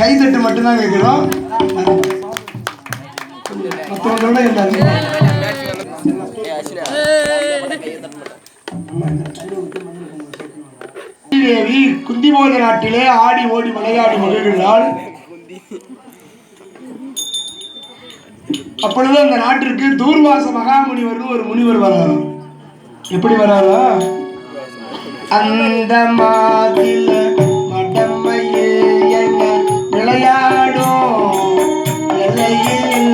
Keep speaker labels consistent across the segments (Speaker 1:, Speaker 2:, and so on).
Speaker 1: கைதட்டு மட்டும்தான் கேட்கிறோம். தேவி குந்திபோத நாட்டிலே ஆடி ஓடி விளையாடி மகிழ்கிறாள். அப்பொழுது அந்த நாட்டிற்கு தூர்வாச மகாமுனிவர் ஒரு முனிவர் வராரு. எப்படி வராரா? அந்த மாதில மடமையே என்ன விளையாடும் எல்லையில்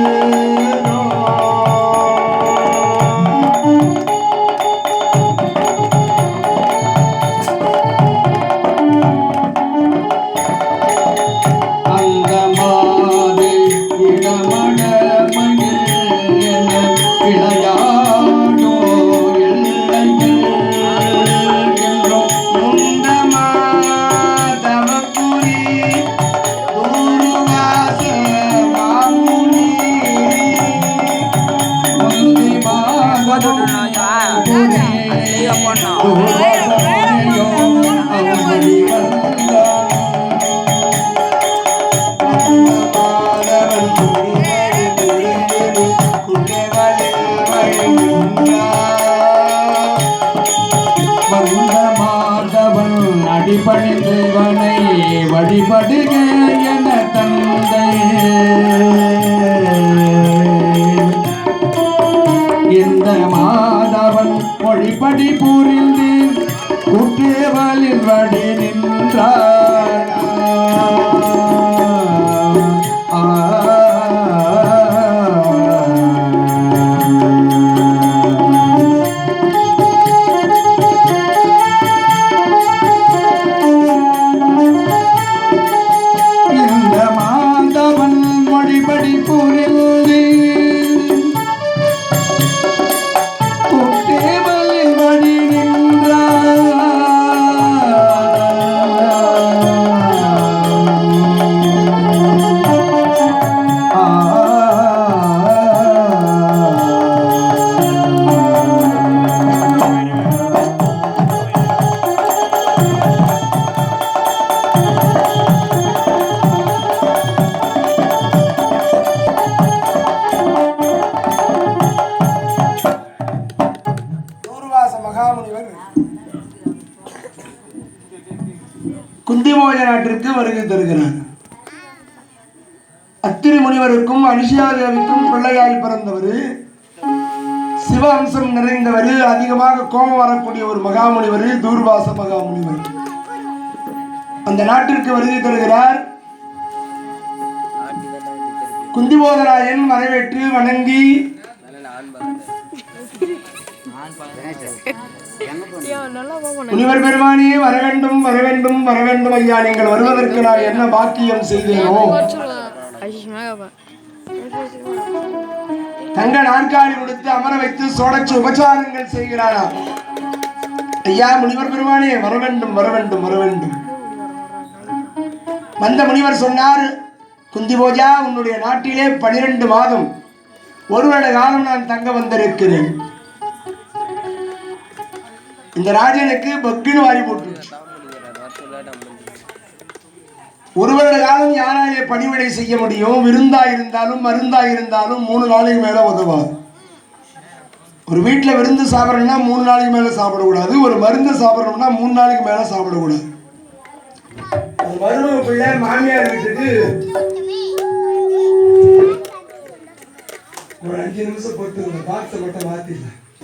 Speaker 1: அந்த மாது இடமட அடிபணிந்தவனை வழிபடுக என தந்தை இந்த மாதவன் மொழிப்படி புரிந்து குற்றேவலில் வடி நின்றார். குந்திபோஜ நாட்டிற்கு வருகை தருகிறார். அத்திரி முனிவருக்கும் அனிஷியாதேவிக்கும் பிள்ளையாய் பிறந்தவர், சிவ அம்சம் நிறைந்தவர், அதிகமாக கோபம் வரக்கூடிய ஒரு மகாமுனிவர் தூர்வாச மகாமுனிவர். அந்த நாட்டிற்கு வருகை தருகிறார். குந்திபோதராயன் வரவேற்று வணங்கி முனிவர் பெருமானே வர வேண்டும் வர வேண்டும் வர வேண்டும் ஐயா, நீங்கள் வருவதற்கு நான் என்ன பாக்கியம் செய்தேனோ. தங்க நாற்காலி கொடுத்து அமர வைத்து சோடச்சு உபச்சாரங்கள் செய்கிறாரா. ஐயா முனிவர் பெருமானே வர வேண்டும் வர வேண்டும் வர வேண்டும். வந்த முனிவர் சொன்னார், குந்திபோஜா, உன்னுடைய நாட்டிலே 12 மாதம் 1 வருட காலம் நான் தங்க வந்திருக்கிறேன். இந்த ராஜனுக்கு பக்குன்னு வாரி போட்டு 1 வருட காலம் யாராலே பணிவிடை செய்ய முடியும்? விருந்தா இருந்தாலும் மருந்தா இருந்தாலும் 3 நாளைக்கு மேல உதவாது. ஒரு வீட்டில் விருந்து சாப்பிடணும்னா 3 நாளைக்கு மேல சாப்பிடக்கூடாது. ஒரு மருந்து சாப்பிடணும்னா 3 நாளைக்கு மேல சாப்பிடக்கூடாது. மருமக பிள்ளை மாமியார் வீட்டுக்கு ஒரு 5 நிமிஷம் பொறுத்து பாக்ஸை மட்டும் மாத்திடலாம்.